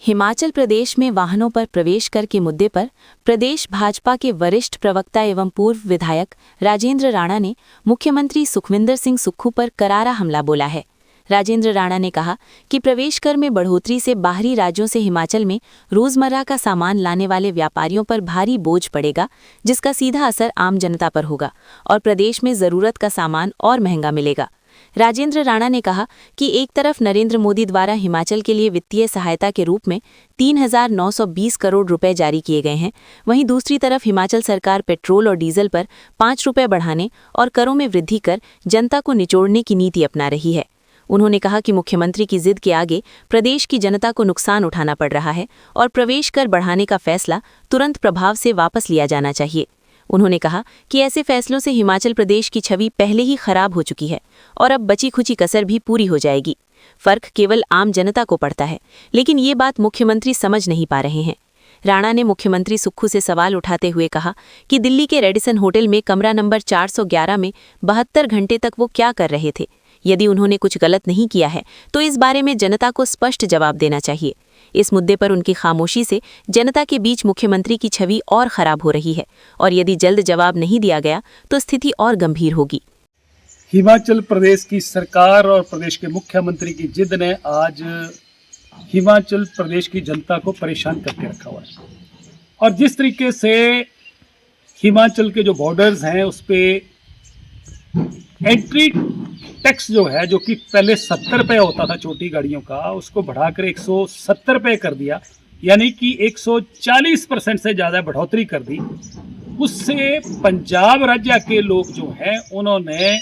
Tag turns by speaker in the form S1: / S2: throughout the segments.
S1: हिमाचल प्रदेश में वाहनों पर प्रवेश कर के मुद्दे पर प्रदेश भाजपा के वरिष्ठ प्रवक्ता एवं पूर्व विधायक राजेंद्र राणा ने मुख्यमंत्री सुखविंदर सिंह सुक्खू पर करारा हमला बोला है। राजेंद्र राणा ने कहा कि प्रवेश कर में बढ़ोतरी से बाहरी राज्यों से हिमाचल में रोजमर्रा का सामान लाने वाले व्यापारियों पर भारी बोझ पड़ेगा, जिसका सीधा असर आम जनता पर होगा और प्रदेश में जरूरत का सामान और महंगा मिलेगा। राजेंद्र राणा ने कहा कि एक तरफ नरेंद्र मोदी द्वारा हिमाचल के लिए वित्तीय सहायता के रूप में 3,920 करोड़ रुपए जारी किए गए हैं, वहीं दूसरी तरफ हिमाचल सरकार पेट्रोल और डीजल पर 5 रुपए बढ़ाने और करों में वृद्धि कर जनता को निचोड़ने की नीति अपना रही है। उन्होंने कहा कि मुख्यमंत्री की जिद के आगे प्रदेश की जनता को नुकसान उठाना पड़ रहा है और प्रवेश कर बढ़ाने का फैसला तुरंत प्रभाव से वापस लिया जाना चाहिए। उन्होंने कहा कि ऐसे फैसलों से हिमाचल प्रदेश की छवि पहले ही खराब हो चुकी है और अब बची खुची कसर भी पूरी हो जाएगी। फर्क केवल आम जनता को पड़ता है, लेकिन ये बात मुख्यमंत्री समझ नहीं पा रहे हैं। राणा ने मुख्यमंत्री सुक्खू से सवाल उठाते हुए कहा कि दिल्ली के रेडिसन होटल में कमरा नंबर 411 में 72 घंटे तक वो क्या कर रहे थे। यदि उन्होंने कुछ गलत नहीं किया है तो इस बारे में जनता को स्पष्ट जवाब देना चाहिए। इस मुद्दे पर उनकी खामोशी से जनता के बीच मुख्यमंत्री की छवि और खराब हो रही है और यदि जल्द जवाब नहीं दिया गया तो स्थिति और गंभीर होगी।
S2: हिमाचल प्रदेश की सरकार और प्रदेश के मुख्यमंत्री की जिद ने आज हिमाचल प्रदेश की जनता को परेशान करके रखा हुआ है और जिस तरीके से हिमाचल के जो बॉर्डर्स हैं उस पे एंट्री टैक्स जो है, जो कि पहले 70 रुपये होता था छोटी गाड़ियों का, उसको बढ़ाकर 170 रुपये कर दिया, यानी कि 140% से ज़्यादा बढ़ोतरी कर दी। उससे पंजाब राज्य के लोग जो हैं उन्होंने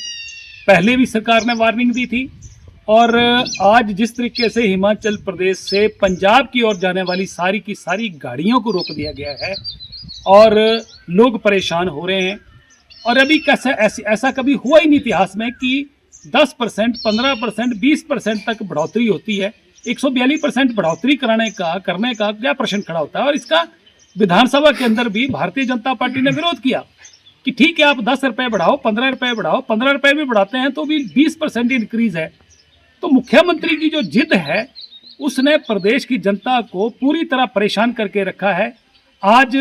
S2: पहले भी सरकार ने वार्निंग दी थी और आज जिस तरीके से हिमाचल प्रदेश से पंजाब की ओर जाने वाली सारी की सारी गाड़ियों को रोक दिया गया है और लोग परेशान हो रहे हैं। और अभी कैसा ऐसा कभी हुआ ही नहीं इतिहास में कि 10%, 15%, 20% तक बढ़ोतरी होती है। 142% बढ़ोतरी करने का क्या प्रश्न खड़ा होता है। और इसका विधानसभा के अंदर भी भारतीय जनता पार्टी ने विरोध किया कि ठीक है, आप 10 रुपये बढ़ाओ, 15 रुपये बढ़ाओ, 15 रुपये भी बढ़ाते हैं तो भी 20% इंक्रीज है। तो मुख्यमंत्री की जो जिद है उसने प्रदेश की जनता को पूरी तरह परेशान करके रखा है। आज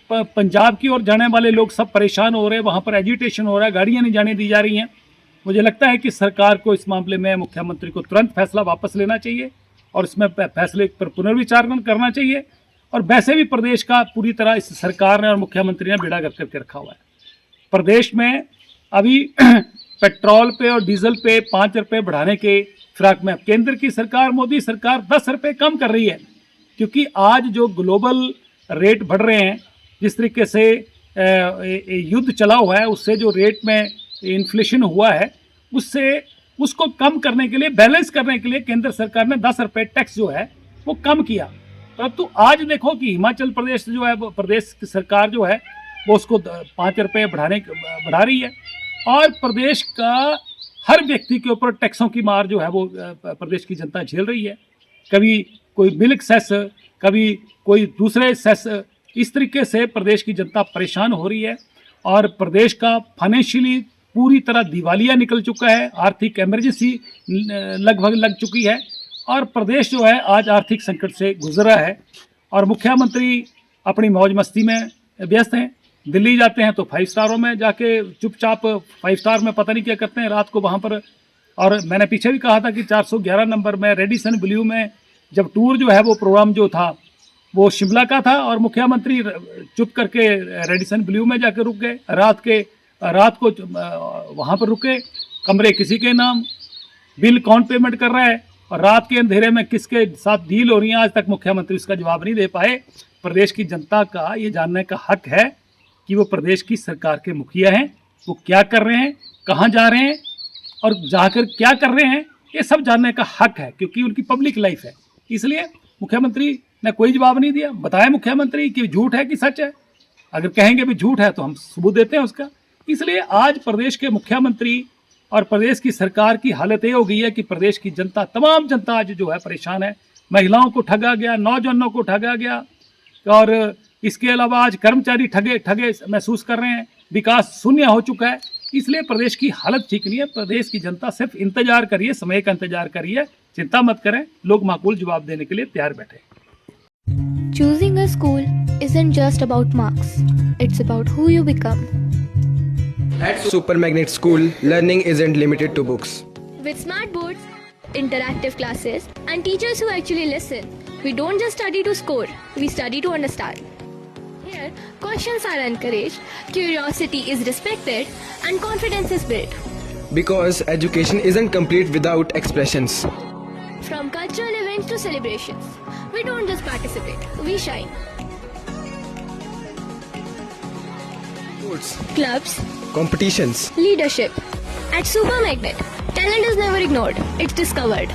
S2: पंजाब की ओर जाने वाले लोग सब परेशान हो रहे हैं, वहाँ पर एजिटेशन हो रहा है, गाड़ियाँ नहीं जाने दी जा रही हैं। मुझे लगता है कि सरकार को इस मामले में मुख्यमंत्री को तुरंत फैसला वापस लेना चाहिए और इसमें फैसले पर पुनर्विचार करना चाहिए। और वैसे भी प्रदेश का पूरी तरह इस सरकार ने और मुख्यमंत्री ने बेड़ा गर्क करके रखा हुआ है। प्रदेश में अभी पेट्रोल पे और डीजल पे 5 रुपये बढ़ाने के फिराक में केंद्र की सरकार, मोदी सरकार 10 रुपये कम कर रही है, क्योंकि आज जो ग्लोबल रेट बढ़ रहे हैं, जिस तरीके से युद्ध चला हुआ है, उससे जो रेट में इन्फ्लेशन हुआ है उसको कम करने के लिए, बैलेंस करने के लिए केंद्र सरकार ने 10 रुपये टैक्स जो है वो कम किया। परंतु आज देखो कि हिमाचल प्रदेश जो है, प्रदेश की सरकार जो है वो उसको 5 रुपये बढ़ा रही है और प्रदेश का हर व्यक्ति के ऊपर टैक्सों की मार जो है वो प्रदेश की जनता झेल रही है। कभी कोई मिल्क सेस, कभी कोई दूसरे सेस, इस तरीके से प्रदेश की जनता परेशान हो रही है और प्रदेश का फाइनेंशियली पूरी तरह दिवालिया निकल चुका है। आर्थिक इमरजेंसी लगभग लग चुकी है और प्रदेश जो है आज आर्थिक संकट से गुजर रहा है और मुख्यमंत्री अपनी मौज मस्ती में व्यस्त हैं। दिल्ली जाते हैं तो 5 स्टारों में जाके चुपचाप 5 स्टार में पता नहीं क्या करते हैं रात को वहाँ पर। और मैंने पीछे भी कहा था कि 411 नंबर में रेडिसन ब्लू में जब टूर जो है वो प्रोग्राम जो था वो शिमला का था और मुख्यमंत्री चुप करके रेडिसन ब्लू में जाकर रुक गए। रात को वहाँ पर रुके, कमरे किसी के नाम, बिल कौन पेमेंट कर रहा है और रात के अंधेरे में किसके साथ डील हो रही है, आज तक मुख्यमंत्री उसका जवाब नहीं दे पाए। प्रदेश की जनता का ये जानने का हक है कि वो प्रदेश की सरकार के मुखिया हैं, वो क्या कर रहे हैं, कहाँ जा रहे हैं और जाकर क्या कर रहे हैं, ये सब जानने का हक है, क्योंकि उनकी पब्लिक लाइफ है। इसलिए मुख्यमंत्री ने कोई जवाब नहीं दिया। बताया मुख्यमंत्री कि झूठ है कि सच है, अगर कहेंगे भी झूठ है तो हम सबूत देते हैं उसका। इसलिए आज प्रदेश के मुख्यमंत्री और प्रदेश की सरकार की हालत ये हो गई है कि प्रदेश की जनता, तमाम जनता आज जो है परेशान है। महिलाओं को ठगा गया, नौजवानों को ठगा गया और इसके अलावा आज कर्मचारी ठगे महसूस कर रहे हैं। विकास शून्य हो चुका है। इसलिए प्रदेश की हालत ठीक नहीं है। प्रदेश की जनता सिर्फ इंतजार करिए, समय का इंतजार करिए, चिंता मत करें, लोग माकूल जवाब देने के लिए तैयार बैठे।
S3: Choosing a school isn't just about marks, it's about who you become.
S4: At Super Magnet School, learning isn't limited to books.
S3: With smart boards, interactive classes, and teachers who actually listen, we don't just study to score, we study to understand. Here, questions are encouraged, curiosity is respected, and confidence is built.
S4: Because education isn't complete without expressions.
S3: From cultural events to celebrations, we don't just participate, we shine.
S4: Sports,
S3: Clubs,
S4: competitions,
S3: leadership. At Super Magnet, talent is never ignored, it's discovered.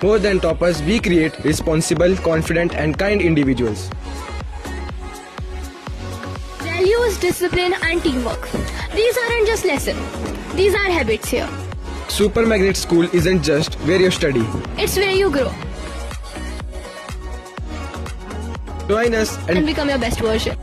S4: more than toppers, we create responsible, confident, and kind individuals.
S3: Values, discipline, and teamwork. These aren't just lessons, these are habits here.
S4: Super Magnet School isn't just where you study.
S3: It's where you grow
S4: Join us
S3: and become your best version.